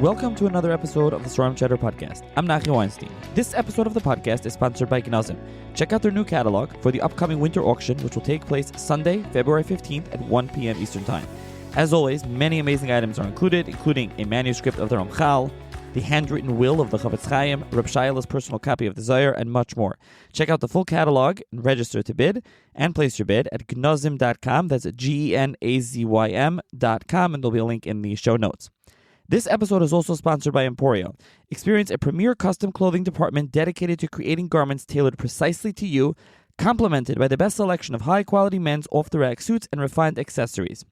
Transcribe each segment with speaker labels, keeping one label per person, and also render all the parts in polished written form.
Speaker 1: Welcome to another episode of the Swarm Chatter podcast. I'm Nachi Weinstein. This episode of the podcast is sponsored by Gnazim. Check out their new catalog for the upcoming winter auction, which will take place Sunday, February 15th at 1 p.m. Eastern Time. As always, many amazing items are included, including a manuscript of the Ramchal, the handwritten will of the Chavetz Chaim, Reb Shaila's personal copy of the Zohar, and much more. Check out the full catalog and register to bid and place your bid at gnazim.com. That's GENAZYM.com, and there'll be a link in the show notes. This episode is also sponsored by Emporio. Experience a premier custom clothing department dedicated to creating garments tailored precisely to you, complemented by the best selection of high-quality men's off-the-rack suits and refined accessories.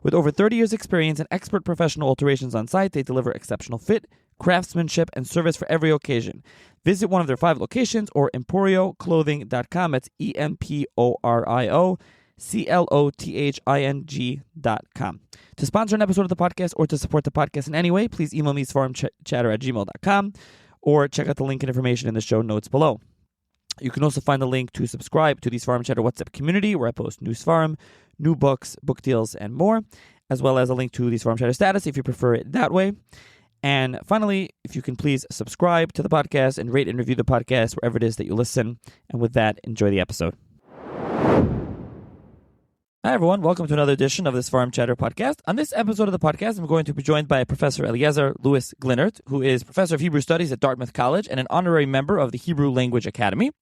Speaker 1: With over 30 years' experience and expert professional alterations on site, they deliver exceptional fit, craftsmanship, and service for every occasion. Visit one of their 5 locations or emporioclothing.com. That's EMPORIOCLOTHING.com. To sponsor an episode of the podcast or to support the podcast in any way, please email me svarmchatter@gmail.com or check out the link and information in the show notes below. You can also find the link to subscribe to the Swarm Chatter WhatsApp community, where I post new Svarm, new books, book deals, and more, as well as a link to the Swarm Chatter status if you prefer it that way. And finally, if you can please subscribe to the podcast and rate and review the podcast wherever it is that you listen. And with that, enjoy the episode. Hi, everyone. Welcome to another edition of the Swarm Chatter podcast. On this episode of the podcast, I'm going to be joined by Professor Eliezer Louis Glinert, who is Professor of Hebrew Studies at Dartmouth College and an honorary member of the Hebrew Language Academy.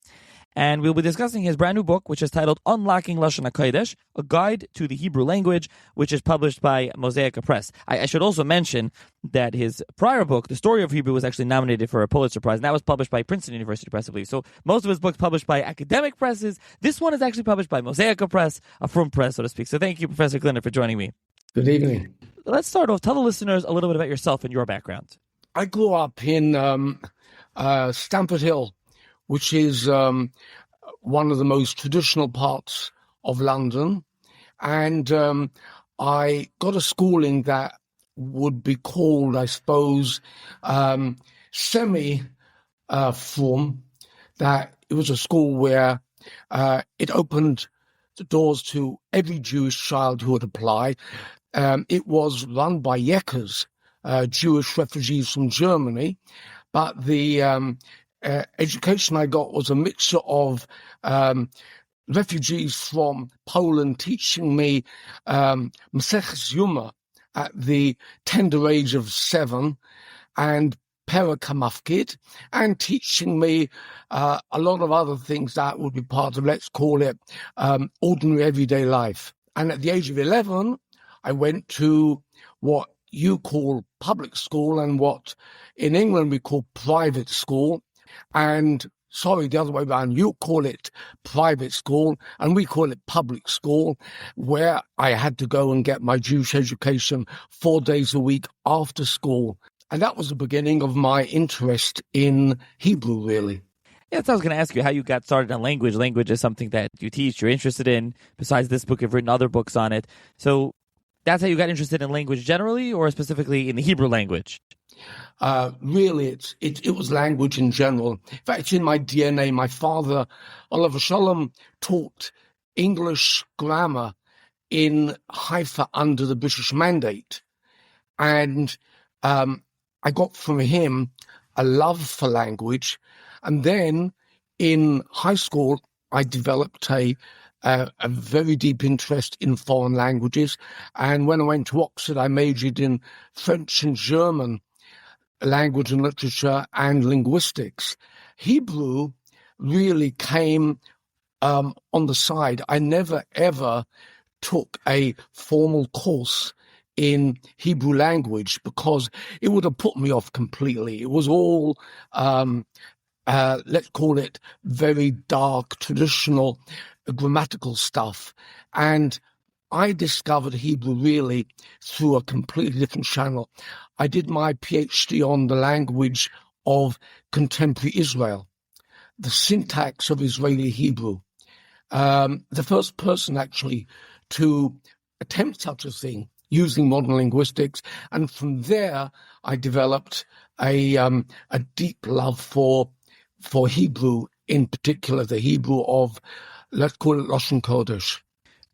Speaker 1: And we'll be discussing his brand new book, which is titled Unlocking Leshon Hakodesh, a guide to the Hebrew language, which is published by Mosaic Press. I should also mention that his prior book, The Story of Hebrew, was actually nominated for a Pulitzer Prize, and that was published by Princeton University Press, I believe. So most of his books published by academic presses. This one is actually published by Mosaic Press, a frum press, so to speak. So thank you, Professor Glinert, for joining me.
Speaker 2: Good evening.
Speaker 1: Let's start off. Tell the listeners a little bit about yourself and your background.
Speaker 2: I grew up in Stamford Hill, which is one of the most traditional parts of London. And I got a schooling that would be called, I suppose, semi-frum, that it was a school where it opened the doors to every Jewish child who would apply. It was run by Yekkers, Jewish refugees from Germany, but the education I got was a mixture of refugees from Poland teaching me Maseches Yuma at the tender age of 7 and Perek HaMafkid, and teaching me a lot of other things that would be part of, let's call it, ordinary everyday life. And at the age of 11, I went to what you call public school and what in England we call private school. And sorry, the other way around, you call it private school and we call it public school, where I had to go and get my Jewish education 4 days a week after school. And that was the beginning of my interest in Hebrew, really.
Speaker 1: Yeah, so I was going to ask you how you got started on language. Language is something that you teach, you're interested in. Besides this book, you've written other books on it. So that's how you got interested in language generally, or specifically in the Hebrew language?
Speaker 2: Really, it was language in general. In fact, it's in my DNA. My father, Oliver Shalom, taught English grammar in Haifa under the British Mandate. And I got from him a love for language. And then in high school, I developed a very deep interest in foreign languages. And when I went to Oxford, I majored in French and German language and literature and linguistics. Hebrew really came on the side. I never, ever took a formal course in Hebrew language because it would have put me off completely. It was all, let's call it, very dark, traditional, grammatical stuff. And I discovered Hebrew really through a completely different channel. I did my PhD on the language of contemporary Israel, the syntax of Israeli Hebrew. The first person actually to attempt such a thing using modern linguistics. And from there, I developed a deep love for Hebrew, in particular the Hebrew of, let's call it Leshon Hakodesh.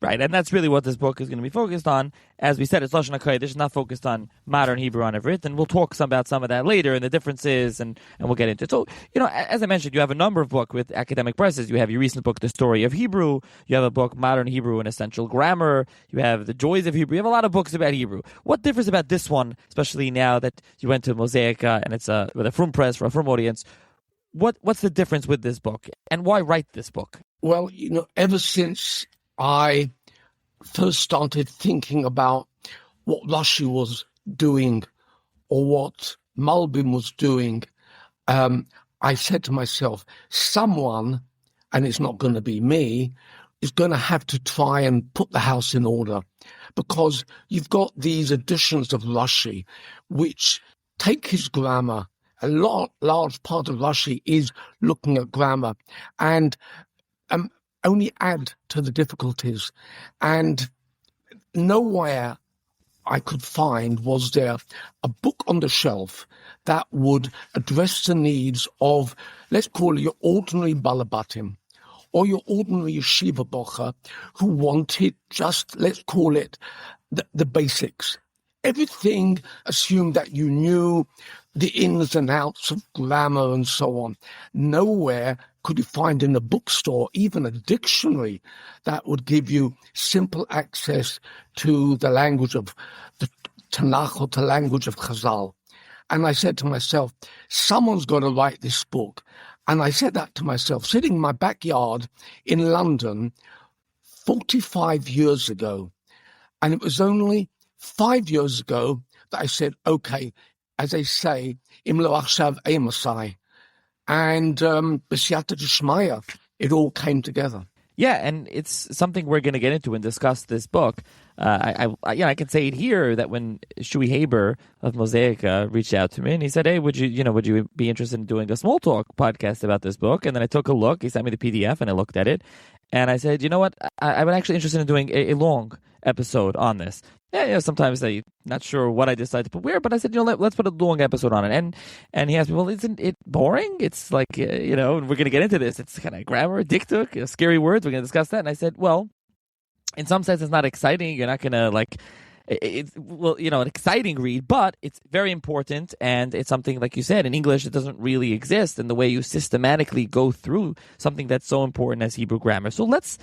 Speaker 1: Right, and that's really what this book is going to be focused on. As we said, it's Leshon Hakodesh. It's not focused on modern Hebrew on Ivrit, and we'll talk about some of that later and the differences, and we'll get into it. So, as I mentioned, you have a number of books with academic presses. You have your recent book, The Story of Hebrew. You have a book, Modern Hebrew and Essential Grammar. You have The Joys of Hebrew. You have a lot of books about Hebrew. What differs about this one, especially now that you went to Mosaica and it's with a Frum press for a Frum audience? What's the difference with this book, and why write this book?
Speaker 2: Well, ever since I first started thinking about what Rashi was doing or what Malbim was doing, I said to myself, someone, and it's not going to be me, is going to have to try and put the house in order, because you've got these editions of Rashi which take his grammar. A large part of Rashi is looking at grammar and only add to the difficulties. And nowhere I could find was there a book on the shelf that would address the needs of, let's call it your ordinary balabatim or your ordinary yeshiva bocher who wanted just, let's call it, the basics. Everything assumed that you knew the ins and outs of grammar and so on. Nowhere could you find in a bookstore even a dictionary that would give you simple access to the language of the Tanakh or the language of Chazal. And I said to myself, someone's got to write this book. And I said that to myself, sitting in my backyard in London 45 years ago. And it was only 5 years ago that I said, okay, as they say, Im lo achshav ei Masai. And b'siyata d'shmaya, it all came together.
Speaker 1: Yeah, and it's something we're going to get into and discuss this book. I can say it here that when Shui Haber of Mosaica reached out to me and he said, "Hey, would you be interested in doing a small talk podcast about this book?" And then I took a look. He sent me the PDF and I looked at it, and I said, "You know what? I'm actually interested in doing a long episode on this." Yeah, sometimes I'm not sure what I decide to put where, but I said, let's put a long episode on it. And he asked me, well, isn't it boring? It's like, and we're going to get into this. It's kind of grammar, diktuk, scary words. We're going to discuss that. And I said, well, in some sense, it's not exciting. You're not going to an exciting read, but it's very important. And it's something, like you said, in English, it doesn't really exist in the way you systematically go through something that's so important as Hebrew grammar. So let's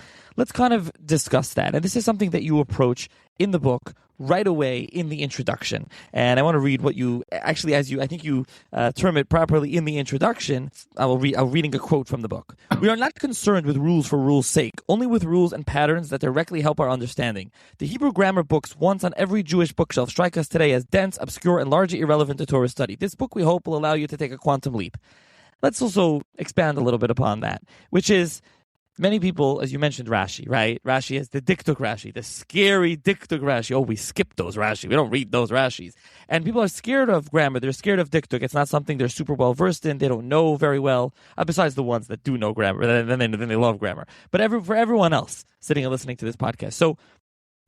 Speaker 1: kind of discuss that. And this is something that you approach in the book right away in the introduction. And I want to read what you actually, I think you term it properly in the introduction. I'm reading a quote from the book. "We are not concerned with rules for rules' sake, only with rules and patterns that directly help our understanding. The Hebrew grammar books once on every Jewish bookshelf strike us today as dense, obscure, and largely irrelevant to Torah study. This book, we hope, will allow you to take a quantum leap." Let's also expand a little bit upon that, which is, many people, as you mentioned, Rashi, right? Rashi is the diktuk Rashi, the scary diktuk Rashi. Oh, we skip those Rashi. We don't read those Rashis. And people are scared of grammar. They're scared of diktuk. It's not something they're super well versed in. They don't know very well. Besides the ones that do know grammar, then they love grammar. But for everyone else sitting and listening to this podcast. So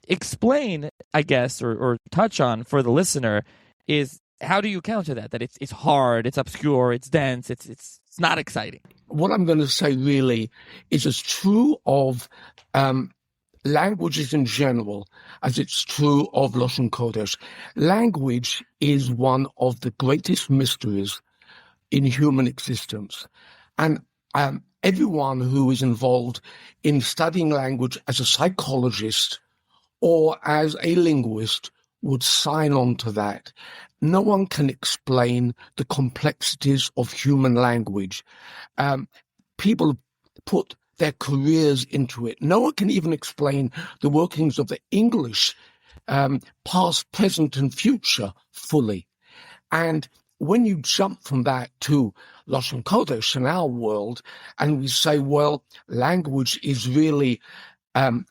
Speaker 1: explain, I guess, or touch on for the listener is, how do you counter that? That it's hard, it's obscure, it's dense, it's not exciting.
Speaker 2: What I'm going to say really is as true of languages in general as it's true of Leshon Kodesh. Language is one of the greatest mysteries in human existence. And everyone who is involved in studying language as a psychologist or as a linguist would sign on to that. No one can explain the complexities of human language. People put their careers into it. No one can even explain the workings of the English, past, present, and future fully. And when you jump from that to Leshon Kodesh in our world, and we say, well, language is really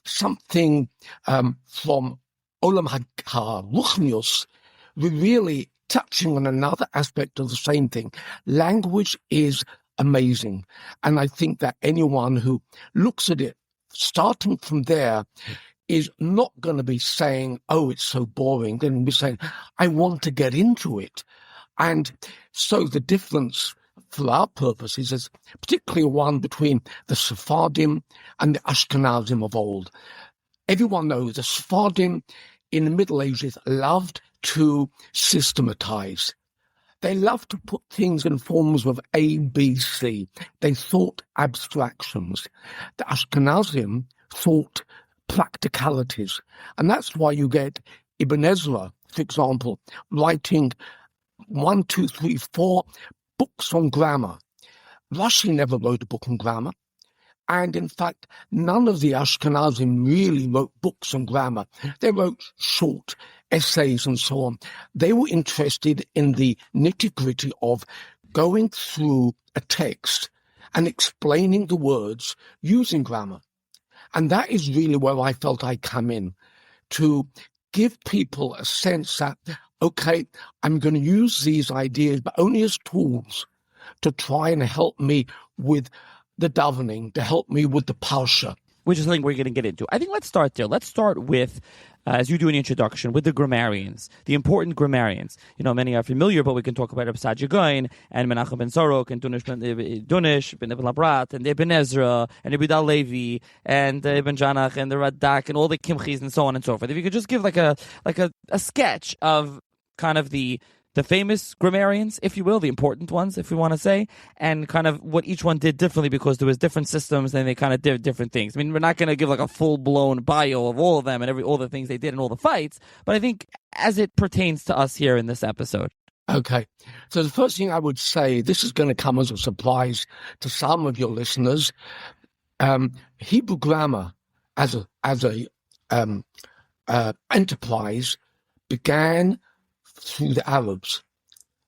Speaker 2: something from Olam HaRuchnius, we're really touching on another aspect of the same thing. Language is amazing. And I think that anyone who looks at it, starting from there, is not going to be saying, oh, it's so boring. They're going to be saying, I want to get into it. And so the difference for our purposes is particularly one between the Sephardim and the Ashkenazim of old. everyone knows the Sephardim in the Middle Ages loved to systematize. They loved to put things in forms of A, B, C. They thought abstractions. The Ashkenazim thought practicalities. And that's why you get Ibn Ezra, for example, writing 1, 2, 3, 4 books on grammar. Rashi never wrote a book on grammar. And in fact, none of the Ashkenazim really wrote books on grammar. They wrote short essays and so on. They were interested in the nitty-gritty of going through a text and explaining the words using grammar. And that is really where I felt I come in, to give people a sense that, okay, I'm going to use these ideas, but only as tools to try and help me with the davening, to help me with the parsha.
Speaker 1: Which is something we're going to get into. I think let's start there. Let's start with, as you do an introduction, with the grammarians, the important grammarians. You know, many are familiar, but we can talk about Reb Saadia Gaon and Menachem ben Sorok and Dunish ben Ibn Labrat and Ibn Ezra and Ibn Levi and Ibn Janach and the Radak and all the Kimchis and so on and so forth. If you could just give like a sketch of kind of the famous grammarians, if you will, the important ones, if we want to say, and kind of what each one did differently because there was different systems and they kind of did different things. I mean, we're not going to give like a full-blown bio of all of them and all the things they did and all the fights, but I think as it pertains to us here in this episode.
Speaker 2: Okay. So the first thing I would say, this is going to come as a surprise to some of your listeners. Hebrew grammar as a enterprise began through the Arabs.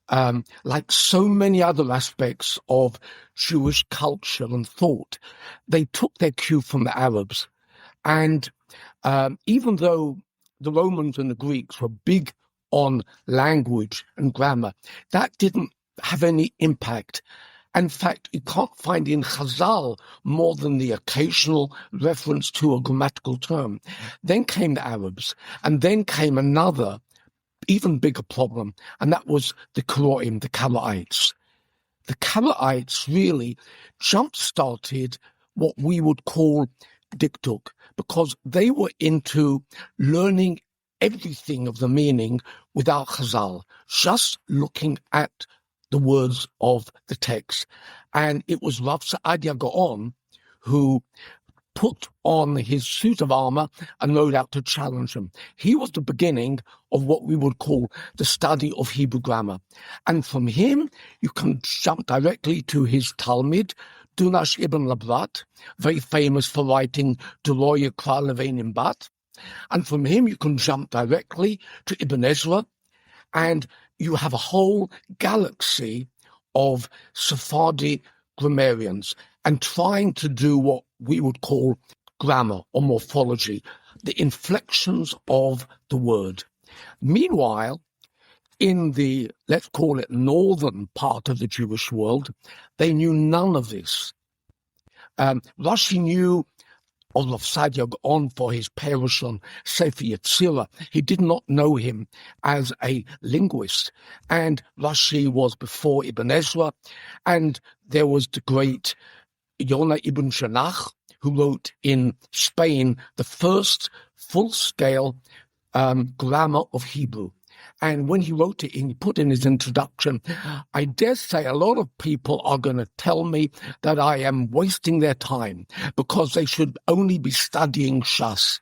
Speaker 2: Like so many other aspects of Jewish culture and thought, they took their cue from the Arabs. And even though the Romans and the Greeks were big on language and grammar, that didn't have any impact. In fact, you can't find in Chazal more than the occasional reference to a grammatical term. Then came the Arabs, and then came another even bigger problem, and that was the Karaim, the Karaites. The Karaites really jump-started what we would call dikduk, because they were into learning everything of the meaning without Chazal, just looking at the words of the text. And it was Rav Saadia Gaon who put on his suit of armor and rode out to challenge him. He was the beginning of what we would call the study of Hebrew grammar. And from him, you can jump directly to his Talmud, Dunash ibn Labrat, very famous for writing Deloya Kra Levenim Bat. And from him, you can jump directly to Ibn Ezra, and you have a whole galaxy of Sephardi grammarians and trying to do what we would call grammar or morphology, the inflections of the word. Meanwhile, in the, let's call it, northern part of the Jewish world, they knew none of this. Rashi knew of Rav Saadia Gaon for his perush on Sefer Yetzirah. He did not know him as a linguist. And Rashi was before Ibn Ezra, and there was the great Yonah ibn Shanach, who wrote in Spain the first full-scale grammar of Hebrew. And when he wrote it, he put in his introduction, I dare say a lot of people are going to tell me that I am wasting their time because they should only be studying Shas.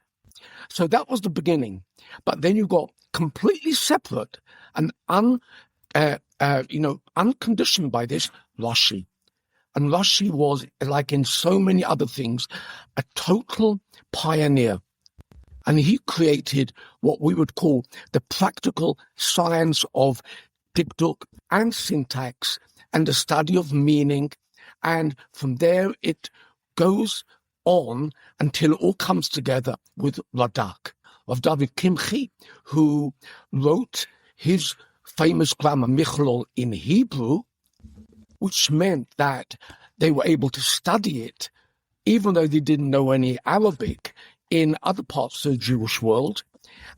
Speaker 2: So that was the beginning. But then you got completely separate and unconditioned by this, Rashi. And Rashi was, like in so many other things, a total pioneer. And he created what we would call the practical science of dikduk and syntax and the study of meaning. And from there, it goes on until it all comes together with Radak, of David Kimchi, who wrote his famous grammar Michlol in Hebrew, which meant that they were able to study it, even though they didn't know any Arabic, in other parts of the Jewish world.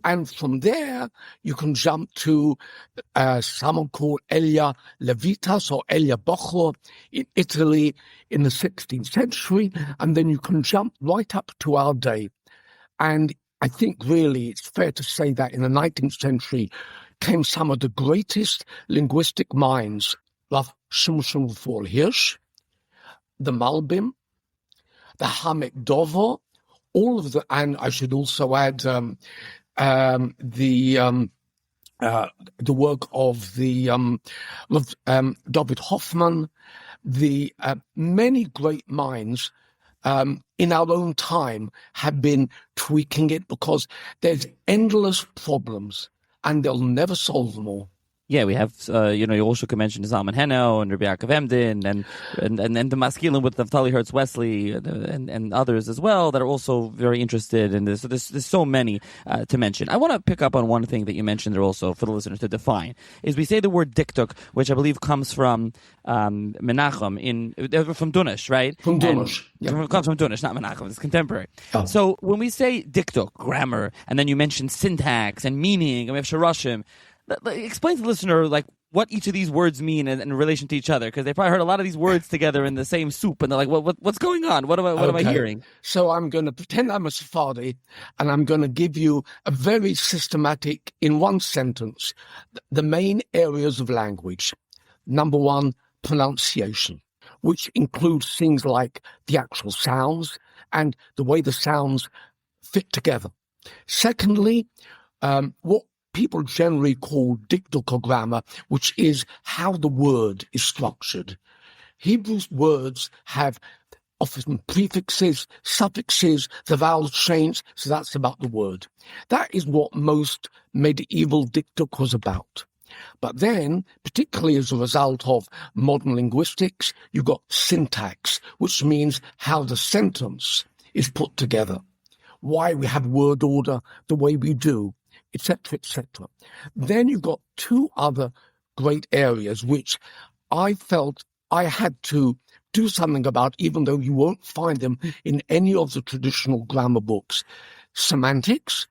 Speaker 2: And from there, you can jump to someone called Elia Levitas or Elia Bochor in Italy in the 16th century, and then you can jump right up to our day. And I think really it's fair to say that in the 19th century came some of the greatest linguistic minds, like Shimshon Hirsch, the Malbim, the Hamek Dovo, all of the, and I should also add the work of the David Hoffman, the many great minds in our own time have been tweaking it, because there's endless problems and they'll never solve them all.
Speaker 1: Yeah, we have, you also could mention Zalman Heno and Rabbi Yaakov Emden and the Maskilim with Naftali Hertz Wesley and others as well that are also very interested in this. So there's so many to mention. I want to pick up on one thing that you mentioned there also for the listeners to define, is we say the word diktuk, which I believe comes from Menachem, from Dunish, right?
Speaker 2: From Dunish.
Speaker 1: It comes from Dunish, not Menachem. It's contemporary.
Speaker 2: Oh.
Speaker 1: So when we say diktuk, grammar, and then you mention syntax and meaning, and we have Sharashim, explain to the listener what each of these words mean in relation to each other, because they probably heard a lot of these words together in the same soup, and they're like, what's going on? What am I hearing?
Speaker 2: So I'm going to pretend I'm a Sephardi, and I'm going to give you a very systematic, in one sentence, the main areas of language. Number one, pronunciation, which includes things like the actual sounds and the way the sounds fit together. Secondly, what people generally call diktuk or grammar, which is how the word is structured. Hebrew words have often prefixes, suffixes, the vowels change, so that's about the word. That is what most medieval diktuk was about. But then, particularly as a result of modern linguistics, you've got syntax, which means how the sentence is put together, why we have word order the way we do, etc., etc. Then you've got two other great areas which I felt I had to do something about, even though you won't find them in any of the traditional grammar books. Semantics,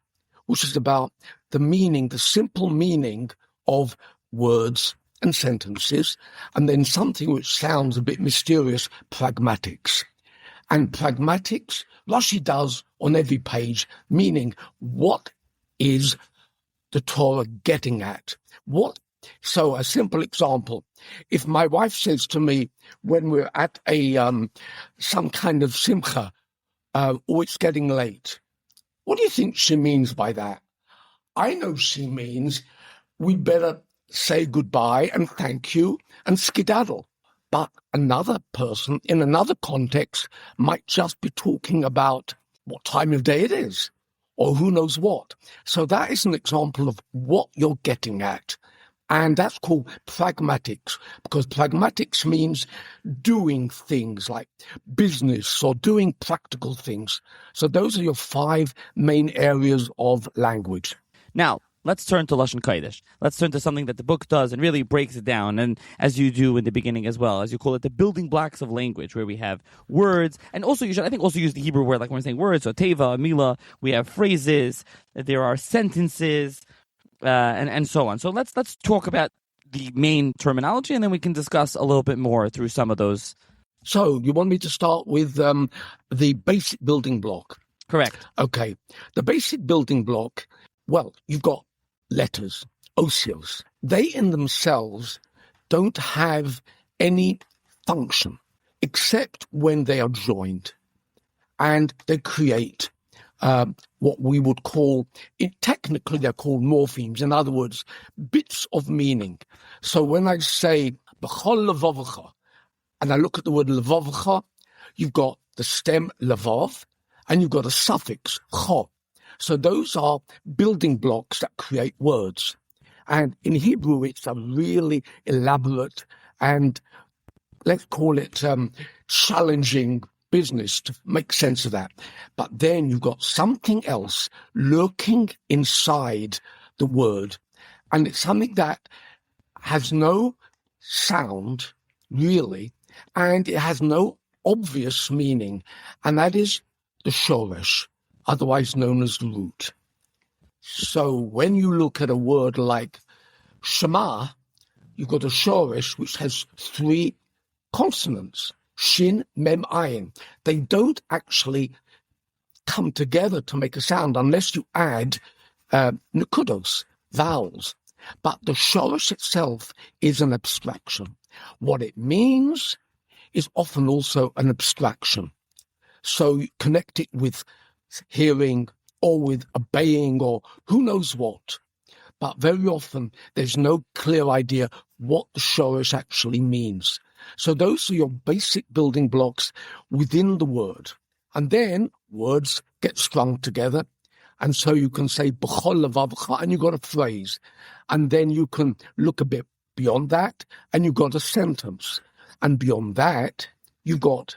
Speaker 2: which is about the meaning, the simple meaning of words and sentences, and then something which sounds a bit mysterious, pragmatics. And pragmatics, Rashi does on every page, meaning what is the Torah getting at? So a simple example, if my wife says to me when we're at a some kind of simcha, it's getting late, what do you think she means by that? I know she means we'd better say goodbye and thank you and skedaddle. But another person in another context might just be talking about what time of day it is, or who knows what. So that is an example of what you're getting at. And that's called pragmatics, because pragmatics means doing things like business or doing practical things. So those are your 5 main areas of language.
Speaker 1: Now, let's turn to Leshon Hakodesh. Let's turn to something that the book does and really breaks it down, and as you do in the beginning as well, as you call it, the building blocks of language, where we have words, and also you should, I think, also use the Hebrew word, like when we're saying words, so teva, mila, we have phrases, there are sentences, and so on. So let's talk about the main terminology, and then we can discuss a little bit more through some of those.
Speaker 2: So you want me to start with the basic building block?
Speaker 1: Correct.
Speaker 2: Okay. The basic building block, well, you've got letters, osios. They in themselves don't have any function except when they are joined, and they create what we would call, technically they're called morphemes. In other words, bits of meaning. So when I say b'chol levavcha, and I look at the word levavcha, you've got the stem levav, and you've got a suffix cho. So those are building blocks that create words. And in Hebrew, it's a really elaborate and, let's call it, challenging business to make sense of that. But then you've got something else lurking inside the word. And it's something that has no sound, really, and it has no obvious meaning. And that is the shoresh, otherwise known as the root. So when you look at a word like Shema, you've got a shoresh which has 3 consonants, shin, mem, ayin. They don't actually come together to make a sound unless you add nekudos, vowels. But the shorosh itself is an abstraction. What it means is often also an abstraction. So you connect it with hearing or with obeying or who knows what. But very often there's no clear idea what the shorosh actually means. So those are your basic building blocks within the word. And then words get strung together. And so you can say, b'chol levavcha, and you've got a phrase. And then you can look a bit beyond that, and you've got a sentence. And beyond that, you've got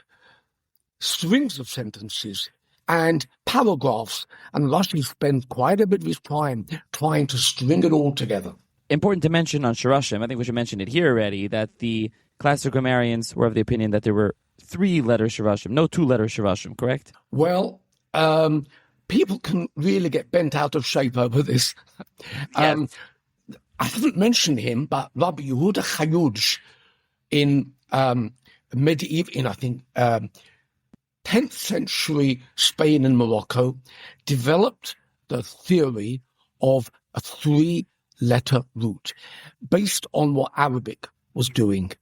Speaker 2: strings of sentences and paragraphs. And Rashi spends quite a bit of his time trying to string it all together.
Speaker 1: Important to mention on Shirashim, I think we should mention it here already, that the classical grammarians were of the opinion that there were 3-letter Shirashim, no 2-letter Shirashim, correct?
Speaker 2: Well, people can really get bent out of shape over this.
Speaker 1: Yes.
Speaker 2: I haven't mentioned him, but Rabbi Yehuda Chayuj in medieval, in I think 10th century Spain and Morocco, developed the theory of a 3-letter root based on what Arabic was doing.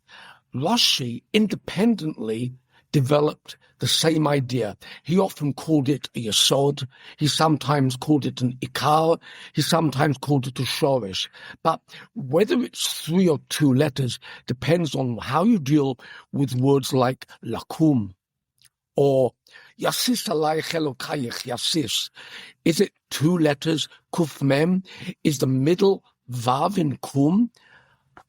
Speaker 2: Rashi independently developed the same idea. He often called it a yesod. He sometimes called it an ikar. He sometimes called it a shoresh. But whether it's 3 or 2 letters depends on how you deal with words like lakum or yasis alayich elokayich, yasis. Is it 2 letters, kuf mem? Is the middle vav in kum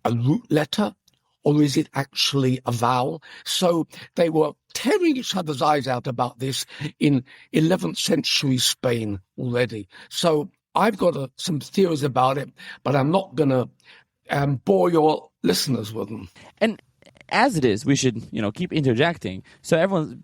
Speaker 2: a root letter? Or is it actually a vowel? So they were tearing each other's eyes out about this in 11th century Spain already. So I've got some theories about it, but I'm not going to bore your listeners with them.
Speaker 1: And as it is, we should, keep interjecting. So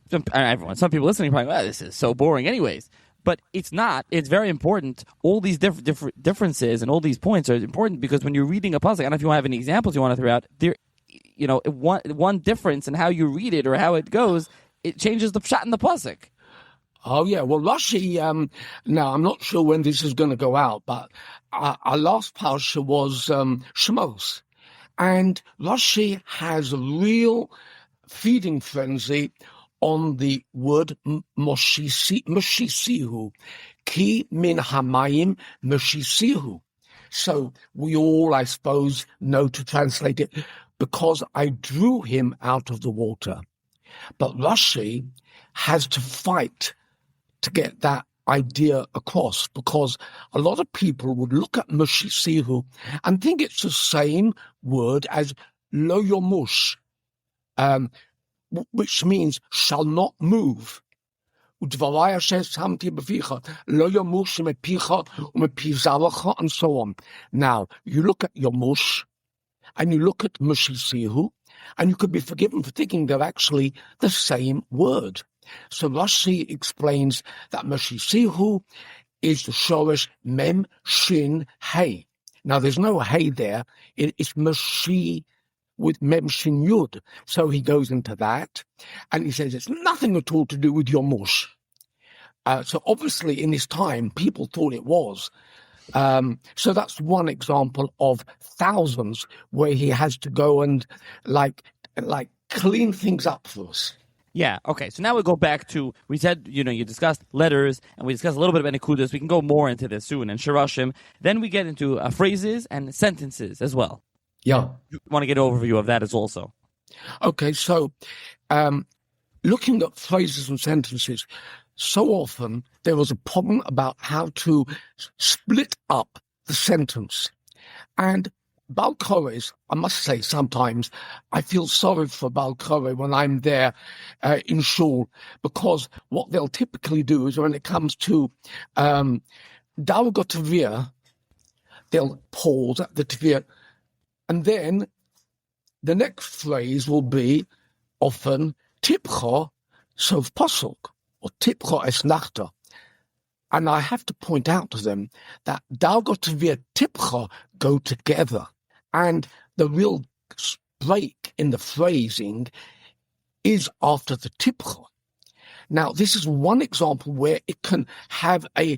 Speaker 1: some people listening are probably, this is so boring anyways. But it's not. It's very important. All these differences and all these points are important because when you're reading a pasuk, I don't know if you have any examples you want to throw out, there, one difference in how you read it or how it goes, it changes the pshat in the pasuk.
Speaker 2: Oh, yeah. Well, Rashi, now I'm not sure when this is going to go out, but our last parsha was Shemos. And Rashi has a real feeding frenzy on the word moshisihu, ki min hamayim moshisihu. So we all, I suppose, know to translate it, because I drew him out of the water. But Rashi has to fight to get that idea across, because a lot of people would look at moshisihu and think it's the same word as lo yomush, which means shall not move. And so on. Now, you look at Yomush, and you look at Mushisihu, and you could be forgiven for thinking they're actually the same word. So Rashi explains that Mushisihu is the shoresh mem shin hey. Now, there's no hey there. It's Mushi with mem shin yud. So he goes into that, and he says it's nothing at all to do with Yomush. So obviously in his time, people thought it was. So that's one example of thousands where he has to go and like clean things up for us.
Speaker 1: Yeah, okay. So now we go back to, we said, you discussed letters, and we discussed a little bit of nekudas. We can go more into this soon, and shirashim. Then we get into phrases and sentences as well.
Speaker 2: Yeah.
Speaker 1: You want to get an overview of that as also.
Speaker 2: Okay, so looking at phrases and sentences, so often there was a problem about how to split up the sentence. And Baal Korehs, I must say, sometimes I feel sorry for Baal Koreh when I'm there in shul, because what they'll typically do is when it comes to Dargot Tavir, they'll pause at the Tavir, and then the next phrase will be often Tipcha Sof Pasuk, or Tipcha Es Nachta. And I have to point out to them that Dargot Tavir Tipcha go together. And the real break in the phrasing is after the tipcha. Now, this is one example where it can have a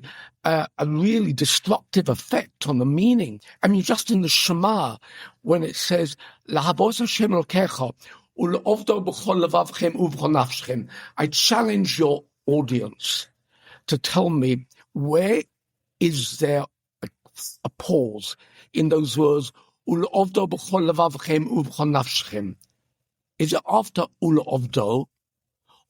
Speaker 2: really destructive effect on the meaning. I mean, just in the Shema, when it says, "Lahavos Hashem Elokecha u'le'ovdo b'chol levavchem u'b'chol nafshem," I challenge your audience to tell me, where is there a pause in those words, "U'le'ovdo b'chol levavchem u'b'chol nafshem"? Is it after u'le'ovdo?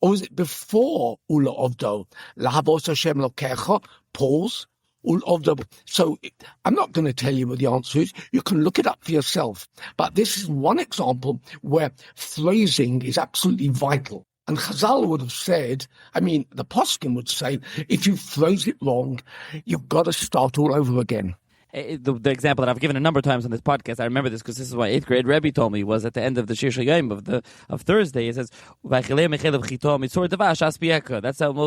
Speaker 2: Or is it before Ula Ovdo? Lahavos Hashem Lokecha, pause, Ula Ovdo. So I'm not going to tell you what the answer is. You can look it up for yourself. But this is one example where phrasing is absolutely vital. And Chazal would have said, I mean, the poskim would say, if you phrase it wrong, you've got to start all over again.
Speaker 1: The example that I've given a number of times on this podcast, I remember this because this is what 8th grade Rebbe told me, was at the end of the Shir Shayim of Thursday. It says, that's how most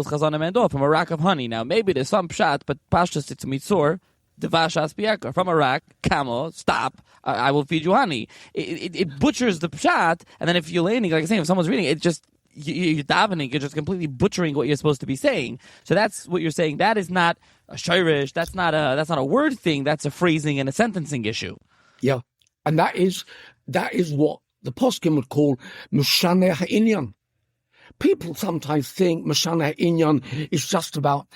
Speaker 1: chazanim end off, from a rack of honey. Now, maybe there's some pshat, but pashtus it's mitzor, devash aspieka. From a rack, camel, stop, I will feed you honey. It butchers the pshat, and then if you're leaning, like I say, if someone's reading it, just you're davening, you're just completely butchering what you're supposed to be saying. So that's what you're saying. That is not a shirish. That's not a word thing. That's a phrasing and a sentencing issue.
Speaker 2: Yeah, and that is what the poskim would call Meshane Ha'inyan. People sometimes think Meshane Ha'inyan is just about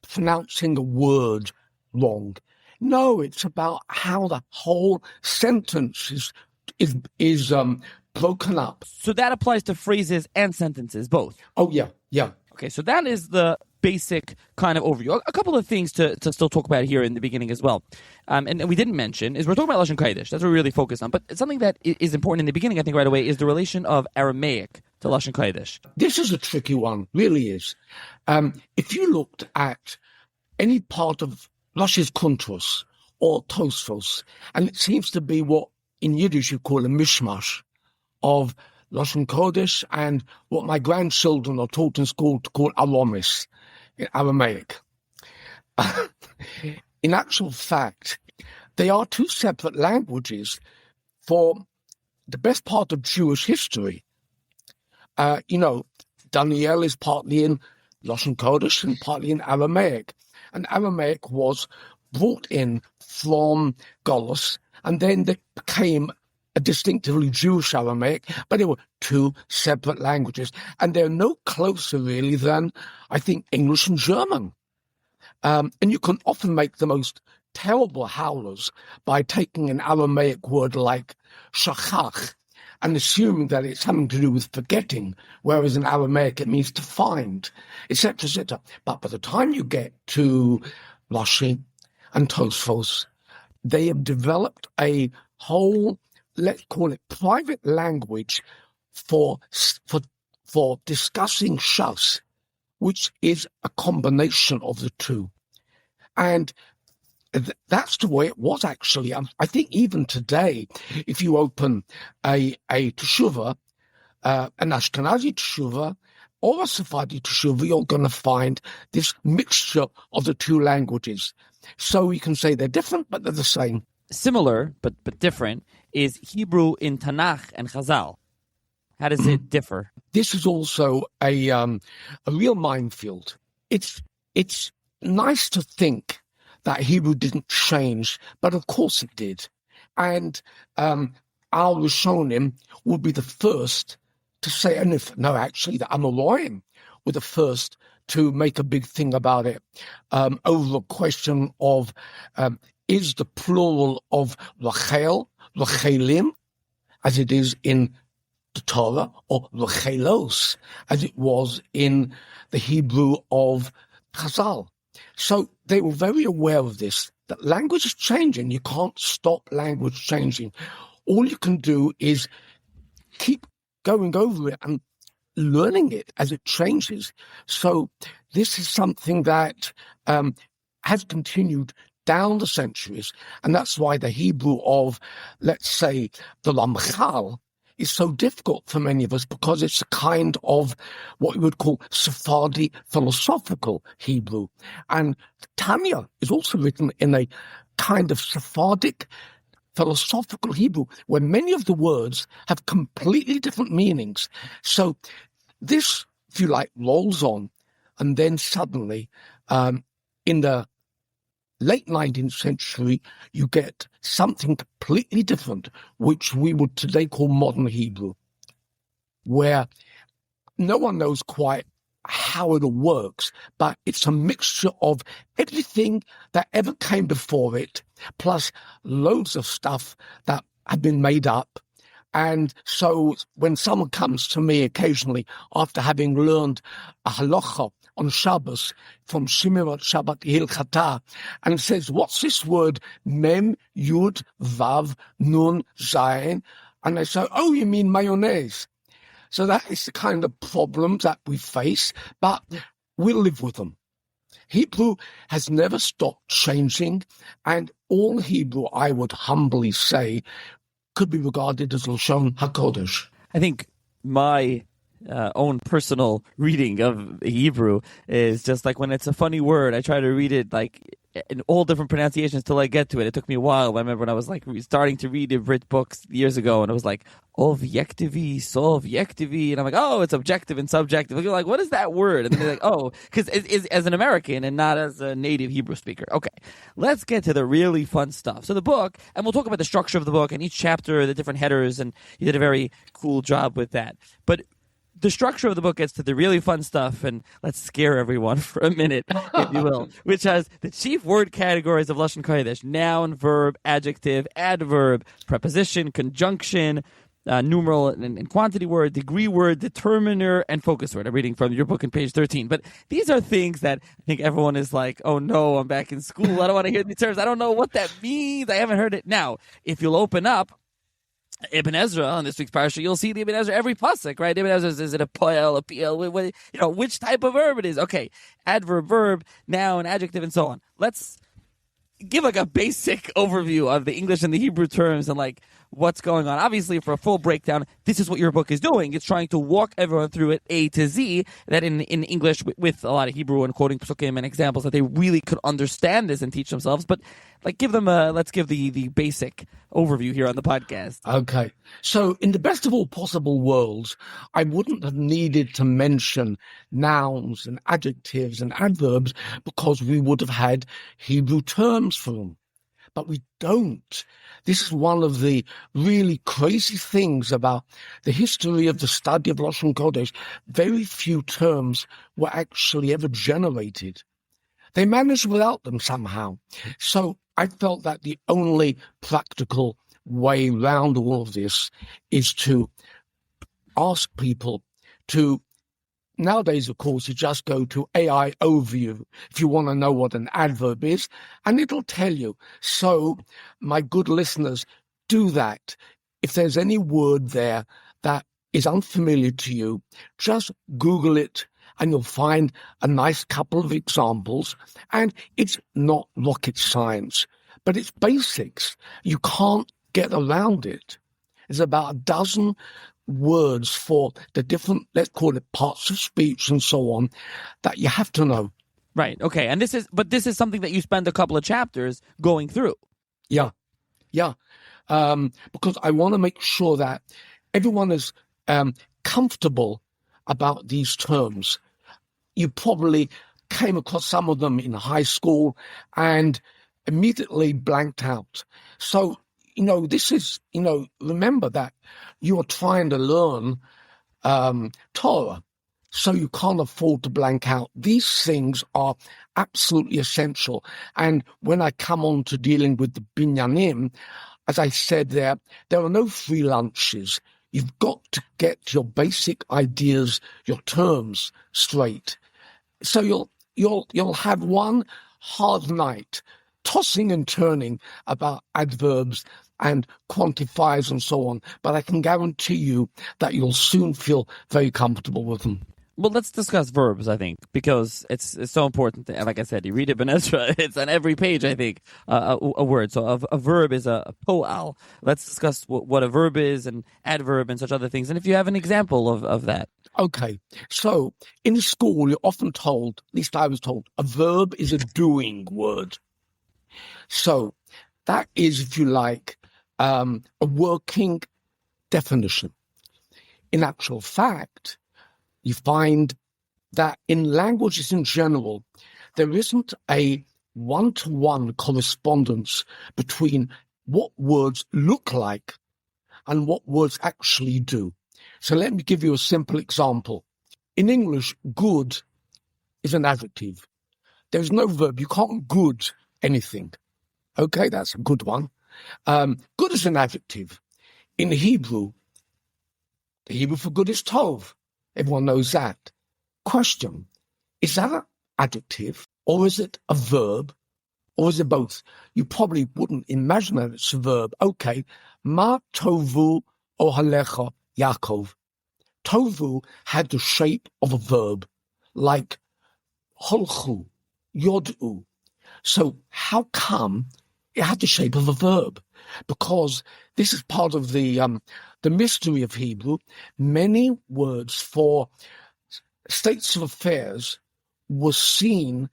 Speaker 2: pronouncing a word wrong. No, it's about how the whole sentence is broken up.
Speaker 1: So that applies to phrases and sentences, both.
Speaker 2: Oh, yeah.
Speaker 1: Okay, so that is the basic kind of overview. A couple of things to still talk about here in the beginning as well. And we didn't mention, is we're talking about Leshon Hakodesh. That's what we really focus on. But something that is important in the beginning, I think right away, is the relation of Aramaic to Leshon Hakodesh.
Speaker 2: This is a tricky one, really is. If you looked at any part of Rashi's Kuntus or Tosfos, and it seems to be what in Yiddish you call a mishmash of Leshon Hakodesh and what my grandchildren are taught in school to call Aramis, in Aramaic. In actual fact, they are two separate languages for the best part of Jewish history. Daniel is partly in Leshon Hakodesh and partly in Aramaic. And Aramaic was brought in from Golos, and then they became a distinctively Jewish Aramaic, but they were two separate languages. And they're no closer, really, than, I think, English and German. And you can often make the most terrible howlers by taking an Aramaic word like shachach and assuming that it's something to do with forgetting, whereas in Aramaic it means to find, etc., etc. But by the time you get to Rashi and Tosfos, they have developed a whole, let's call it, private language for discussing Shas, which is a combination of the two. And that's the way it was, actually. I think even today, if you open a teshuvah, an Ashkenazi teshuvah, or a Sephardi teshuvah, you're going to find this mixture of the two languages. So you can say they're different, but they're the same.
Speaker 1: Similar, but different, is Hebrew in Tanakh and Chazal. How does it differ?
Speaker 2: This is also a real minefield. It's nice to think that Hebrew didn't change, but of course it did. And our Rishonim would be the first to say, and actually the Amoraim were the first to make a big thing about it, over the question of is the plural of Rachel, Rachelim, as it is in the Torah, or Rachelos, as it was in the Hebrew of Chazal. So they were very aware of this, that language is changing. You can't stop language changing. All you can do is keep going over it and learning it as it changes. So this is something that has continued down the centuries, and that's why the Hebrew of, let's say, the Ramchal is so difficult for many of us, because it's a kind of what we would call Sephardi philosophical Hebrew. And Tanya is also written in a kind of Sephardic philosophical Hebrew, where many of the words have completely different meanings. So this if you like, rolls on. And then suddenly, in the late 19th century, you get something completely different, which we would today call modern Hebrew, where no one knows quite how it all works, but it's a mixture of everything that ever came before it, plus loads of stuff that have been made up. And so when someone comes to me occasionally after having learned a halacha on Shabbos from Shimirot Shabbat Hilchata and says, what's this word? Mem, Yud, Vav, Nun, Zayin. And I say, oh, you mean mayonnaise? So that is the kind of problems that we face, but we'll live with them. Hebrew has never stopped changing, and all Hebrew, I would humbly say, could be regarded as Leshon Hakodesh.
Speaker 1: I think my own personal reading of Hebrew is just like when it's a funny word, I try to read it like in all different pronunciations till I get to it. It took me a while. I remember when I was like starting to read Brit books years ago, and it was like objectivy, sovjectivy, and I'm like, oh, it's objective and subjective. You're like, what is that word? And then they're like, oh, because it's as an American and not as a native Hebrew speaker. Okay, let's get to the really fun stuff. So the book, and we'll talk about the structure of the book and each chapter, the different headers, and you did a very cool job with that. But the structure of the book gets to the really fun stuff, and let's scare everyone for a minute, if you will, which has the chief word categories of Leshon Hakodesh: noun, verb, adjective, adverb, preposition, conjunction, numeral and quantity word, degree word, determiner, and focus word. I'm reading from your book on page 13. But these are things that I think everyone is like, oh no, I'm back in school. I don't want to hear these terms. I don't know what that means. I haven't heard it. Now, if you'll open up Ibn Ezra on this week's parasha, you'll see the Ibn Ezra every pasuk, right? Ibn Ezra, is it a poel, a pl, which type of verb it is. Okay, adverb, verb, noun, adjective, and so on. Let's give like a basic overview of the English and the Hebrew terms and like what's going on. Obviously, for a full breakdown, this is what your book is doing. It's trying to walk everyone through it A to Z, that in English with a lot of Hebrew and quoting psukim and examples, that they really could understand this and teach themselves. But like, let's give the basic overview here on the podcast.
Speaker 2: Okay. So in the best of all possible worlds, I wouldn't have needed to mention nouns and adjectives and adverbs because we would have had Hebrew terms for them. But we don't. This is one of the really crazy things about the history of the study of Leshon Hakodesh. Very few terms were actually ever generated. They managed without them somehow. So I felt that the only practical way round all of this is to ask people to, nowadays, of course, you just go to AI Overview if you want to know what an adverb is, and it'll tell you. So, my good listeners, do that. If there's any word there that is unfamiliar to you, just Google it, and you'll find a nice couple of examples. And it's not rocket science, but it's basics. You can't get around it. There's about a dozen words for the different, let's call it, parts of speech and so on, that you have to know.
Speaker 1: Right. Okay. And this is something that you spend a couple of chapters going through.
Speaker 2: Yeah. Because I want to make sure that everyone is comfortable about these terms. You probably came across some of them in high school and immediately blanked out. So, this is, remember that you are trying to learn Torah, so you can't afford to blank out. These things are absolutely essential. And when I come on to dealing with the binyanim, as I said there are no free lunches. You've got to get your basic ideas, your terms straight. So you'll have one hard night tossing and turning about adverbs and quantifiers and so on, but I can guarantee you that you'll soon feel very comfortable with them.
Speaker 1: Well, let's discuss verbs, I think, because it's so important. Like I said, you read Ibn Ezra, it's on every page, I think, a word. So a verb is a po'al. Let's discuss what a verb is and adverb and such other things. And if you have an example of that.
Speaker 2: Okay. So in school, you're often told, at least I was told, a verb is a doing word. So that is, if you like, a working definition. In actual fact, you find that in languages in general, there isn't a one-to-one correspondence between what words look like and what words actually do. So let me give you a simple example. In English, good is an adjective. There's no verb. You can't good anything. Okay, that's a good one. Good is an adjective. In Hebrew, the Hebrew for good is tov. Everyone knows that. Question, is that an adjective or is it a verb or is it both? You probably wouldn't imagine that it's a verb. Okay, ma tovu ohalecha Yaakov. Tovu had the shape of a verb, like holchu, yod'u. So how come it had the shape of a verb? Because this is part of the mystery of Hebrew. Many words for states of affairs were seen